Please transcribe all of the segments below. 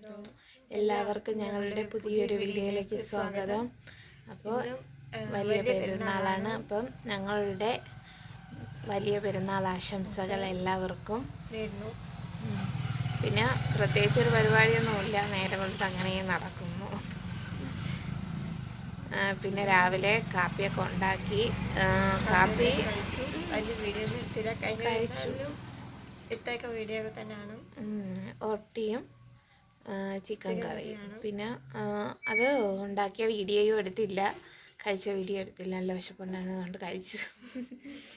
അപ്പോൾ എല്ലാവർക്കും ഞങ്ങളുടെ പുതിയൊരു വീഡിയോയിലേക്ക് സ്വാഗതം. അപ്പോൾ വലിയ പെരുന്നാളാണ്. അപ്പം ഞങ്ങളുടെ വലിയ പെരുന്നാൾ ആശംസകൾ എല്ലാവർക്കും. പിന്നെ പ്രത്യേകിച്ചൊരു പരിപാടിയൊന്നുമില്ല, നേരെ വെളുത്ത് അങ്ങനെ നടക്കുന്നു. പിന്നെ രാവിലെ കാപ്പിയൊക്കെ ഉണ്ടാക്കി, കാപ്പി കഴിച്ചു. ഇത്രയൊക്കെ വീഡിയോ ഒക്കെ തന്നെയാണ്. ഒട്ടിയും ചിക്കൻ കറിയും. പിന്നെ അത് ഉണ്ടാക്കിയ വീഡിയോയും എടുത്തില്ല, കഴിച്ച വീഡിയോ എടുത്തില്ല. നല്ല വിശപ്പുണ്ടായിരുന്നു, അതുകൊണ്ട് കഴിച്ചു.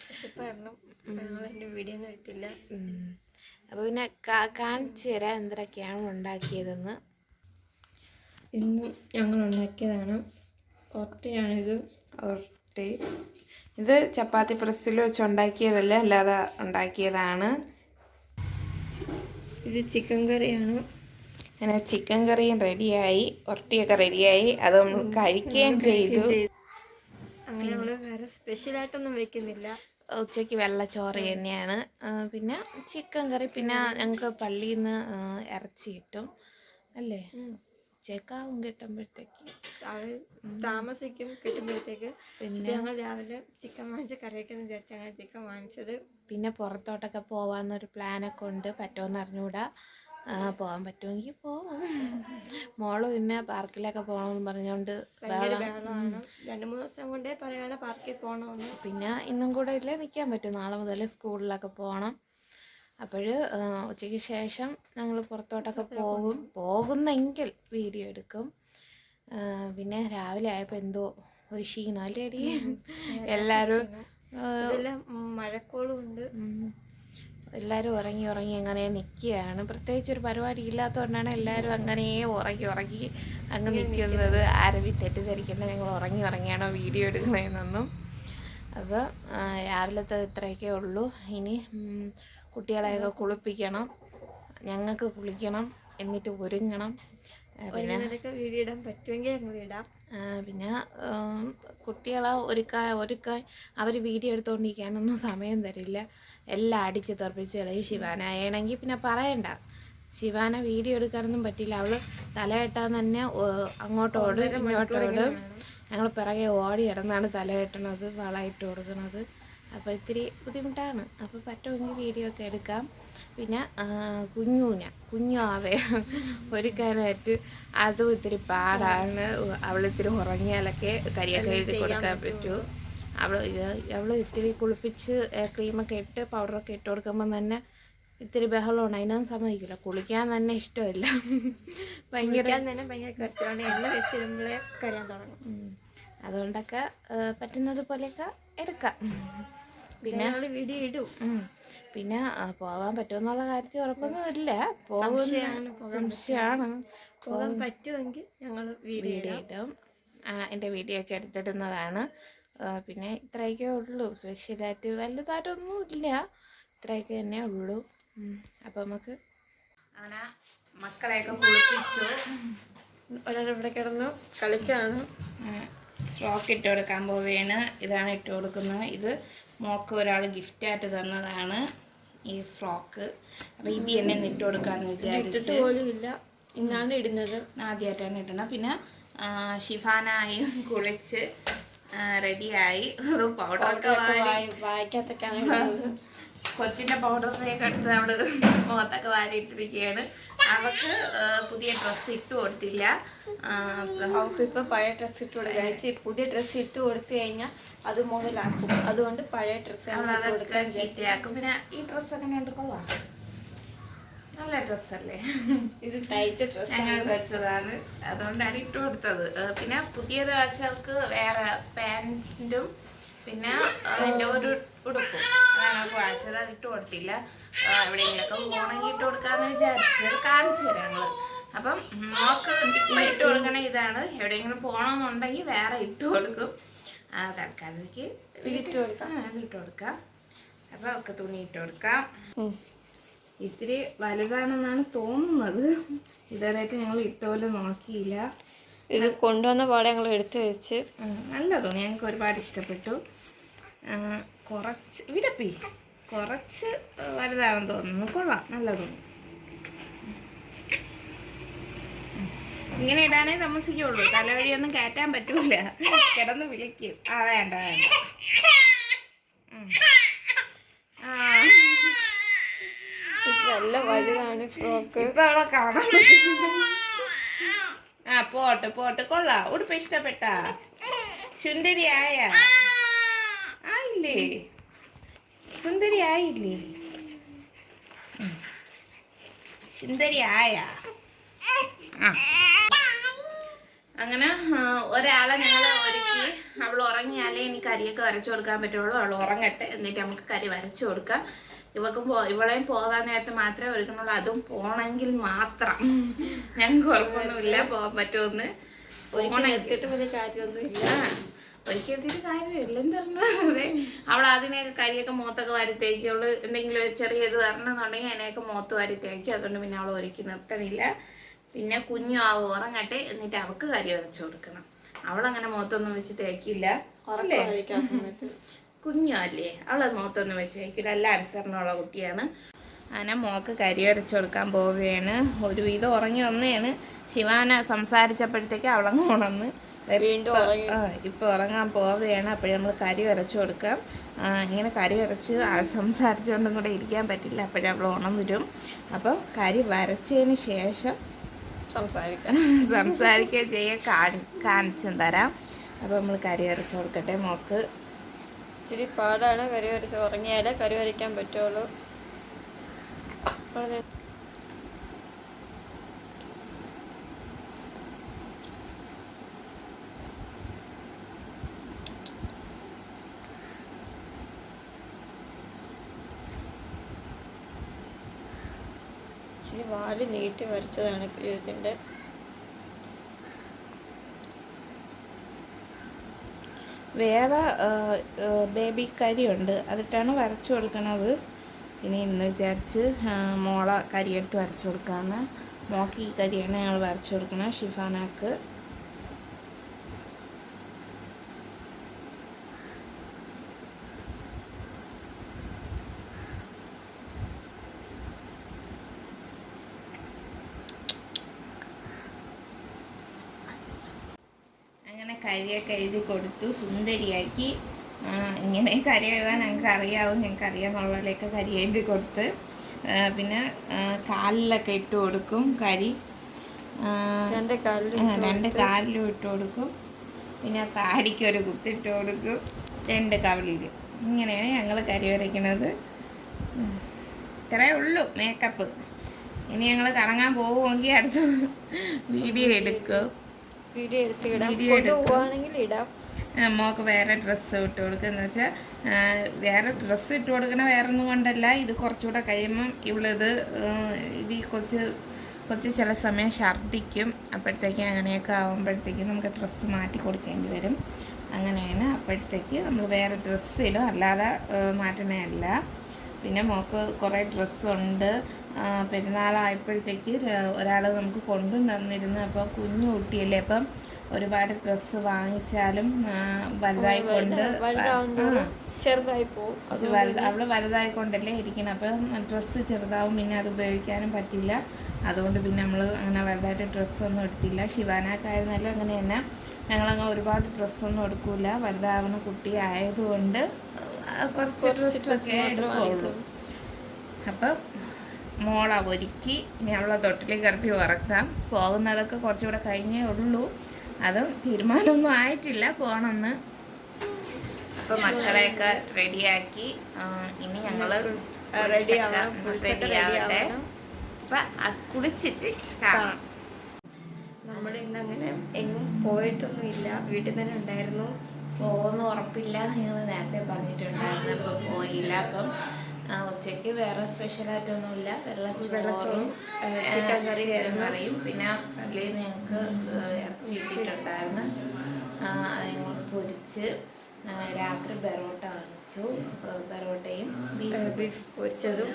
വിശപ്പായിരുന്നു, ഞങ്ങളെൻ്റെ വീഡിയോ ഒന്നും എടുത്തില്ല. അപ്പോൾ പിന്നെ കാണിച്ചു തരാം എന്തൊക്കെയാണ് ഉണ്ടാക്കിയതെന്ന്. ഇന്ന് ഞങ്ങൾ ഉണ്ടാക്കിയതാണ് ഒട്ടയാണിത്. ഒട്ടി ഇത് ചപ്പാത്തി പ്രസ്സിൽ വെച്ച് ഉണ്ടാക്കിയതല്ല, അല്ലാതെ ഉണ്ടാക്കിയതാണ്. ഇത് ചിക്കൻ കറിയാണ്. അങ്ങനെ ചിക്കൻ കറിയും റെഡിയായി, ഒരട്ടിയൊക്കെ റെഡിയായി. അത് നമ്മൾ കഴിക്കുകയും ചെയ്തു. അങ്ങനെ നമ്മൾ വേറെ സ്പെഷ്യലായിട്ടൊന്നും വെക്കുന്നില്ല. ഉച്ചയ്ക്ക് വെള്ളച്ചോറ് തന്നെയാണ്. പിന്നെ ചിക്കൻ കറി. പിന്നെ ഞങ്ങൾക്ക് പള്ളിയിൽ നിന്ന് ഇറച്ചി കിട്ടും അല്ലേ, ഉച്ചക്കാവും കിട്ടുമ്പോഴത്തേക്ക്. താമസിക്കും കിട്ടുമ്പോഴത്തേക്ക്. പിന്നെ ഞങ്ങൾ രാവിലെ ചിക്കൻ വാങ്ങിച്ച് കറിയൊക്കെയെന്ന് വിചാരിച്ചു അങ്ങനെ ചിക്കൻ വാങ്ങിച്ചത്. പിന്നെ പുറത്തോട്ടൊക്കെ പോകാമെന്നൊരു പ്ലാനൊക്കെ ഉണ്ട്. പറ്റുമെന്ന് അറിഞ്ഞുകൂടാ, പോകാൻ പറ്റുമെങ്കിൽ പോവും. മോള് പിന്നെ പാർക്കിലൊക്കെ പോകണമെന്ന് പറഞ്ഞുകൊണ്ട് ബഹളമാണ്. 2-3 ദിവസം കൊണ്ടേ പറയുകയാണ് പാർക്കിൽ പോകണമെന്ന്. പിന്നെ ഇന്നും കൂടെ ഇല്ലേ നിൽക്കാൻ പറ്റും. നാളെ മുതൽ സ്കൂളിലൊക്കെ പോകണം. അപ്പോൾ ഉച്ചയ്ക്ക് ശേഷം ഞങ്ങൾ പുറത്തോട്ടൊക്കെ പോകുന്നെങ്കിൽ വീഡിയോ എടുക്കും. പിന്നെ രാവിലെ ആയപ്പോൾ എന്തോ ഒരു ക്ഷീണം അല്ലേടി, എല്ലാവരും മഴക്കോളും ഉണ്ട്. എല്ലാവരും ഉറങ്ങി അങ്ങനെ നിൽക്കുകയാണ്. പ്രത്യേകിച്ച് ഒരു പരിപാടി ഇല്ലാത്തതുകൊണ്ടാണ് എല്ലാവരും അങ്ങനെ ഉറങ്ങി അങ്ങ് നിൽക്കുന്നത്. ആരവി തെറ്റിദ്ധരിക്കേണ്ട, ഞങ്ങൾ ഉറങ്ങിയാണോ വീഡിയോ എടുക്കണമെന്നൊന്നും. അപ്പോൾ രാവിലത്തെ ഇത്രയൊക്കെ ഉള്ളൂ. ഇനി കുട്ടികളെയൊക്കെ കുളിപ്പിക്കണം, ഞങ്ങൾക്ക് കുളിക്കണം, എന്നിട്ട് ഒരുങ്ങണം. പിന്നെ വീഡിയോ ഇടാൻ പറ്റുമെങ്കിൽ ഞങ്ങൾ ഇടാം. പിന്നെ കുട്ടികളെ ഒരുക്കാൻ അവർ വീഡിയോ എടുത്തുകൊണ്ടിരിക്കാനൊന്നും സമയം തരില്ല. എല്ലാം അടിച്ച് തെറിപ്പിച്ച് കളയും. ശിവാന ആണെങ്കിൽ പിന്നെ പറയണ്ട, ശിവാന വീഡിയോ എടുക്കാനൊന്നും പറ്റില്ല. അവൾ തലകെട്ടാൻ തന്നെ അങ്ങോട്ടോട് ഇങ്ങോട്ടോട് ഞങ്ങൾ പിറകെ ഓടി ഇടന്നാണ് തലകെട്ടണത്, വളയിട്ട് കൊടുക്കുന്നത്. അപ്പോൾ ഇത്തിരി ബുദ്ധിമുട്ടാണ്. അപ്പോൾ പറ്റുമെങ്കിൽ വീഡിയോ ഒക്കെ എടുക്കാം. പിന്നെ കുഞ്ഞാവേ ഒരുക്കാനായിട്ട് അതും ഇത്തിരി പാടാണ്. അവളിത്തിരി ഉറങ്ങിയാലൊക്കെ കരിയൊക്കെ എഴുതി കൊടുക്കാൻ പറ്റൂ. അവൾ ഇത്തിരി കുളിപ്പിച്ച് ക്രീമൊക്കെ ഇട്ട് പൗഡറൊക്കെ ഇട്ട് കൊടുക്കുമ്പം തന്നെ ഇത്തിരി ബഹളമാണ്. അതിനൊന്നും സമ്മതിക്കില്ല. കുളിക്കാൻ തന്നെ ഇഷ്ടമില്ല. ഭയങ്കര കരച്ചിലാണ്. എണ്ണ വെച്ചിടുമ്പോഴേ കരയാൻ തുടങ്ങും. അതുകൊണ്ടൊക്കെ പറ്റുന്നത് പോലെയൊക്കെ എടുക്കാം. പിന്നെ വീഡിയോ ഇടും. പിന്നെ പോകാൻ പറ്റുമെന്നുള്ള കാര്യത്തിൽ ഉറപ്പൊന്നും ഇല്ല. സംശയമാണ്. പോകാൻ പറ്റുമെങ്കിൽ ഞങ്ങൾ വീഡിയോ ഇടും. എൻ്റെ വീഡിയോ ഒക്കെ എടുത്തിടുന്നതാണ്. പിന്നെ ഇത്രയൊക്കെ ഉള്ളൂ. സ്പെഷ്യലായിട്ട് വലുതായിട്ടൊന്നും ഇല്ല, ഇത്രയൊക്കെ തന്നെ ഉള്ളൂ. അപ്പോൾ നമുക്ക് അങ്ങനെ മക്കളെയൊക്കെ കുളിപ്പിച്ചു. ഒരാളിവിടെ കിടന്നു കളിക്കാണ്. ഫ്രോക്ക് ഇട്ട് കൊടുക്കാൻ പോവുകയാണ്. ഇതാണ് ഇട്ട് കൊടുക്കുന്നത്. ഇത് മോക്ക് ഒരാൾ ഗിഫ്റ്റായിട്ട് തന്നതാണ് ഈ ഫ്രോക്ക്. അപ്പോൾ ഇത് തന്നെ ഇട്ട് കൊടുക്കാമെന്ന് വിചാരിച്ചിട്ട് പോലും ഇല്ല, ഇന്നാണ് ഇടുന്നത്. ആദ്യമായിട്ടാണ് ഇടണം. പിന്നെ ഷിഫാനായും കുളിച്ച് റെഡിയായി. പൗഡറൊക്കെ വായിക്കാത്തൊക്കെയാണ് കൊച്ചിൻ്റെ പൗഡറിനെയൊക്കെ എടുത്ത് അവള് മുഖത്തൊക്കെ വാരിയിട്ടിരിക്കുകയാണ്. അവൾക്ക് പുതിയ ഡ്രസ്സ് ഇട്ട് കൊടുത്തില്ല. അവൾക്ക് ഇപ്പോൾ പഴയ ഡ്രസ്സ് ഇട്ട് കൊടുക്കുക. പുതിയ ഡ്രസ്സ് ഇട്ട് കൊടുത്തു കഴിഞ്ഞാൽ അത് മുതലാക്കും. അതുകൊണ്ട് പഴയ ഡ്രസ്സ് അതൊക്കെ ചീത്തയാക്കും. പിന്നെ ഈ ഡ്രസ്സ് എങ്ങനെ ഉണ്ട്, കൊള്ളാം, നല്ല ഡ്രസ്സല്ലേ. ഇത് തയ്ച്ച ഡ്രസ്സ് ഞങ്ങൾ വെച്ചതാണ്, അതുകൊണ്ടാണ് ഇട്ട് കൊടുത്തത്. പിന്നെ പുതിയത് വെച്ചവർക്ക് വേറെ പാൻറ്റും പിന്നെ അതിൻ്റെ ഒരു ഉടുപ്പും അതാണ് വാങ്ങിച്ചത്. അത് ഇട്ട് കൊടുത്തില്ല. എവിടെയെങ്കിലൊക്കെ പോകണമെങ്കിൽ ഇട്ട് കൊടുക്കാമെന്ന് വിചാരിച്ച് കാണിച്ചു തരാം ഞങ്ങൾ. അപ്പം മോക്ക് ഇപ്പം ഇട്ട് കൊടുക്കണ ഇതാണ്. എവിടെയെങ്കിലും പോകണമെന്നുണ്ടെങ്കിൽ വേറെ ഇട്ട് കൊടുക്കും. തൽക്കാലത്തേക്ക് ഇട്ട് കൊടുക്കാം. അപ്പോൾ ഒക്കെ തുണി ഇട്ട് കൊടുക്കാം. ഇത്തിരി വലുതാണെന്നാണ് തോന്നുന്നത്. ഇതുവരെയായിട്ട് ഞങ്ങൾ ഇട്ടുപോലെ നോക്കിയില്ല. ഇത് കൊണ്ടുവന്ന പാടെ ഞങ്ങൾ എടുത്തു വെച്ച്. നല്ല തുണി, ഞങ്ങൾക്ക് ഒരുപാട് ഇഷ്ടപ്പെട്ടു. കുറച്ച് വലുതാണെന്ന് തോന്നുന്നു. കൊള്ളാം, നല്ല തുണി. ഇങ്ങനെ ഇടാനേ താമസിക്കുള്ളൂ. തലവഴിയൊന്നും കയറ്റാൻ പറ്റൂല, കിടന്ന് വിളിക്കും. വേണ്ട വേണ്ട. നല്ല വലുതാണ് ഫ്രോക്ക്. ഇപ്പൊ അവളെ കാണാൻ പറ്റും. പോട്ട് പോട്ട് കൊള്ളാം. ഉടുപ്പ് ഇഷ്ടപ്പെട്ട? സുന്ദരി ആയില്ലേ? സുന്ദരി ആയില്ലേ? സുന്ദരി അങ്ങനെ ഒരാളെ ഞങ്ങൾ ഒരുക്കി. അവൾ ഉറങ്ങിയാലേ എനിക്ക് കരിയൊക്കെ വരച്ചു കൊടുക്കാൻ പറ്റുള്ളൂ. അവൾ ഉറങ്ങട്ടെ, എന്നിട്ട് നമുക്ക് കരി വരച്ചു കൊടുക്കാം. ഇവളെയും പോകാൻ നേരത്തെ മാത്രമേ ഒരുക്കുന്നുള്ളൂ. അതും പോണെങ്കിൽ മാത്രം. ഞങ്ങൾക്ക് ഉറപ്പൊന്നുമില്ല പോകാൻ പറ്റുമെന്ന്. ഒരിക്കലും കാര്യമില്ല. എന്താ അതെ, അവൾ അതിനെയൊക്കെ കരിയൊക്കെ മുഖത്തൊക്കെ വാരിത്തേക്കും. അവള് എന്തെങ്കിലും ഒരു ചെറിയ ഇത് വരണമെന്നുണ്ടെങ്കിൽ അതിനെയൊക്കെ മുഖത്ത് വാരിത്തേക്കും. അതുകൊണ്ട് പിന്നെ അവൾ ഒരുക്കി നിർത്തണില്ല. പിന്നെ കുഞ്ഞു ഉറങ്ങട്ടെ, എന്നിട്ട് അവൾക്ക് കരി വരച്ചു കൊടുക്കണം. അവളങ്ങനെ മുഖത്തൊന്നും വെച്ച് തേക്കില്ല അല്ലേ? കുഞ്ഞു അല്ലേ, അവളത് മുഖത്തൊന്നും വെച്ച് തേക്കില്ല. എല്ലാ അനുസരണമുള്ള കുട്ടിയാണ്. അങ്ങനെ മോക്ക് കരി വരച്ചു കൊടുക്കാൻ പോവുകയാണ്. ഒരുവിധം ഉറങ്ങി വന്നതാണ്. ശിവാന സംസാരിച്ചപ്പോഴത്തേക്ക് അവളങ്ങ് ഉണർന്ന് ഇപ്പൊ ഉറങ്ങാൻ പോവുകയാണ്. അപ്പോഴേ നമ്മൾ കരി വരച്ചു കൊടുക്കാം. ഇങ്ങനെ കരി വരച്ച് സംസാരിച്ചുകൊണ്ടും കൂടെ ഇരിക്കാൻ പറ്റില്ല. അപ്പോഴേ അവൾ ഉണർന്നിരും. അപ്പോൾ കരി വരച്ചതിന് ശേഷം സംസാരിക്കുക ചെയ്യാൻ കാണിച്ചും തരാം. അപ്പോൾ നമ്മൾ കരി വരച്ച് കൊടുക്കട്ടെ. മോക്ക് ഇച്ചിരി പാടാണ്. കരി വരച്ച് ഉറങ്ങിയാലേ കരി വരയ്ക്കാൻ പറ്റുള്ളൂ. ഇച്ചിരി വാല് നീട്ടി വരച്ചതാണ് ഇതിൻ്റെ. വേറെ ബേബി കരിയുണ്ട്, അതിട്ടാണ് വരച്ചു കൊടുക്കണത്. ഇനി ഇന്ന് വിചാരിച്ച് മോളെ കരിയെടുത്ത് വരച്ചു കൊടുക്കാമെന്ന്. മോക്ക് ഈ കരിയാണ് ഞങ്ങൾ വരച്ചു കൊടുക്കണം. ഷിഫാനാക്ക് അങ്ങനെ കരിയൊക്കെ എഴുതി കൊടുത്തു, സുന്ദരിയാക്കി. ഇങ്ങനെ കരി എഴുതാൻ ഞങ്ങൾക്ക് അറിയാവും, ഞങ്ങൾക്ക് അറിയാമെന്നുള്ളതിലേക്ക് കരി എഴുതി കൊടുത്ത്. പിന്നെ കാലിലൊക്കെ ഇട്ട് കൊടുക്കും കരി. രണ്ട് കാലിലും ഇട്ട് കൊടുക്കും. പിന്നെ താടിക്കൊരു കുത്തിട്ട് കൊടുക്കും, 2 കവിളിലും. ഇങ്ങനെയാണ് ഞങ്ങൾ കരി വരയ്ക്കുന്നത്. ഇത്രയേ ഉള്ളൂ മേക്കപ്പ്. ഇനി ഞങ്ങൾ കറങ്ങാൻ പോവുമെങ്കിൽ അടുത്ത വീഡിയോ എടുക്കും. മോക്ക് വേറെ ഡ്രസ്സ് ഇട്ട് കൊടുക്കുക. എന്ന് വെച്ചാൽ വേറെ ഡ്രസ്സ് ഇട്ട് കൊടുക്കണ വേറെ ഒന്നും കൊണ്ടല്ല, ഇത് കുറച്ചുകൂടെ കഴിയുമ്പം ഇതിൽ കുറച്ച് ചില സമയം ഛർദ്ദിക്കും. അപ്പോഴത്തേക്ക് അങ്ങനെയൊക്കെ ആകുമ്പോഴത്തേക്കും നമുക്ക് ഡ്രസ്സ് മാറ്റി കൊടുക്കേണ്ടി വരും. അങ്ങനെയാണ്. അപ്പോഴത്തേക്ക് നമ്മൾ വേറെ ഡ്രസ്സ് ഇടും, അല്ലാതെ മാറ്റണേ. പിന്നെ മോക്ക് കുറേ ഡ്രസ്സുണ്ട്. പെരുന്നാളായപ്പോഴത്തേക്ക് ഒരാൾ നമുക്ക് കൊണ്ടു തന്നിരുന്നു. അപ്പോൾ കുഞ്ഞു കുട്ടിയല്ലേ, അപ്പം ഒരുപാട് ഡ്രസ്സ് വാങ്ങിച്ചാലും വലുതായിക്കൊണ്ട് ചെറുതായി പോകും. അവള് വലുതായിക്കൊണ്ടല്ലേ ഇരിക്കണം. അപ്പം ഡ്രസ്സ് ചെറുതാവും, പിന്നെ അത് ഉപയോഗിക്കാനും പറ്റില്ല. അതുകൊണ്ട് പിന്നെ നമ്മൾ അങ്ങനെ വലുതായിട്ട് ഡ്രസ്സൊന്നും എടുത്തില്ല. ശിവാനാക്കായിരുന്നാലും അങ്ങനെ തന്നെ ഞങ്ങളങ്ങ് ഒരുപാട് ഡ്രസ്സൊന്നും എടുക്കില്ല. വലുതാവുന്ന കുട്ടി ആയതുകൊണ്ട് കുറച്ച് ഡ്രസ്സൊക്കെ എടുക്കുള്ളൂ. അപ്പം മോളെ ഒരുക്കി ഇനി അവളെ തൊട്ടിലേക്ക് കിടത്തി ഉറക്കാം. പോകുന്നതൊക്കെ കുറച്ചുകൂടെ കഴിഞ്ഞേ ഉള്ളൂ. അതും തീരുമാനമൊന്നും ആയിട്ടില്ല പോകണമെന്ന്. അപ്പോൾ മക്കളെയൊക്കെ റെഡിയാക്കി ഇനി ഞങ്ങൾ റെഡിയാവട്ടെ. അപ്പം കുളിച്ചിട്ട് കാണാം. നമ്മൾ ഇന്നങ്ങനെ എങ്ങും പോയിട്ടൊന്നുമില്ല, വീട്ടിൽ തന്നെ ഉണ്ടായിരുന്നു. പോകുമെന്ന് ഉറപ്പില്ല, നിങ്ങൾ നേരത്തെ പറഞ്ഞിട്ടുണ്ടായിരുന്നു. അപ്പോൾ പോയില്ല. അപ്പം ഉച്ചയ്ക്ക് വേറെ സ്പെഷ്യലായിട്ടൊന്നുമില്ല. വെള്ളച്ചോറും ചിക്കൻ കറിയും പിന്നെ പള്ളിയിൽ നിന്ന് ഞങ്ങൾക്ക് ഇറച്ചി ഇട്ടിട്ടുണ്ടായിരുന്നു. അത് ഞങ്ങൾ പൊരിച്ച് രാത്രി പെറോട്ട വാങ്ങിച്ചു. പെറോട്ടയും ബീഫ് പൊരിച്ചതും.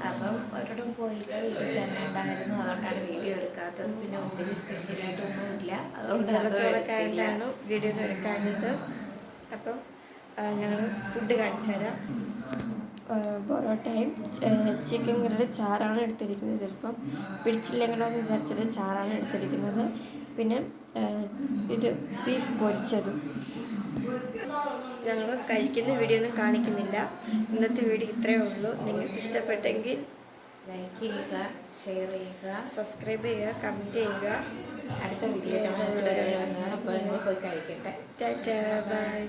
അപ്പം ഒരിടം പോയില്ല, വീട്ടിൽ തന്നെ ഉണ്ടായിരുന്നു. അതുകൊണ്ടാണ് വീഡിയോ എടുക്കാത്തത്. പിന്നെ ഉച്ചയ്ക്ക് സ്പെഷ്യലായിട്ടൊന്നുമില്ല, അതുകൊണ്ട് വെള്ളച്ചോറൊക്കെ ആയിട്ടാണ് വീഡിയോ എടുക്കാഞ്ഞത്. അപ്പം ഞങ്ങൾ ഫുഡ് കാണിച്ചു തരാം. പൊറോട്ടയും ചിക്കൻ കറിയുടെ ചാറാണ് എടുത്തിരിക്കുന്നത്. ചിലപ്പം പിടിച്ചില്ലെങ്കിലോ എന്ന് വിചാരിച്ചിട്ട് ചാറാണ് എടുത്തിരിക്കുന്നത്. പിന്നെ ഇത് ബീഫ് പൊരിച്ചതും. ഞങ്ങൾ കഴിക്കുന്ന വീഡിയോ ഒന്നും കാണിക്കുന്നില്ല. ഇന്നത്തെ വീഡിയോ ഇത്രയേ ഉള്ളൂ. നിങ്ങൾക്ക് ഇഷ്ടപ്പെട്ടെങ്കിൽ ലൈക്ക് ചെയ്യുക, ഷെയർ ചെയ്യുക, സബ്സ്ക്രൈബ് ചെയ്യുക, കമൻറ്റ് ചെയ്യുക. അടുത്ത വീഡിയോ അപ്പോൾ പോയി കഴിക്കട്ടെ. Tata bye.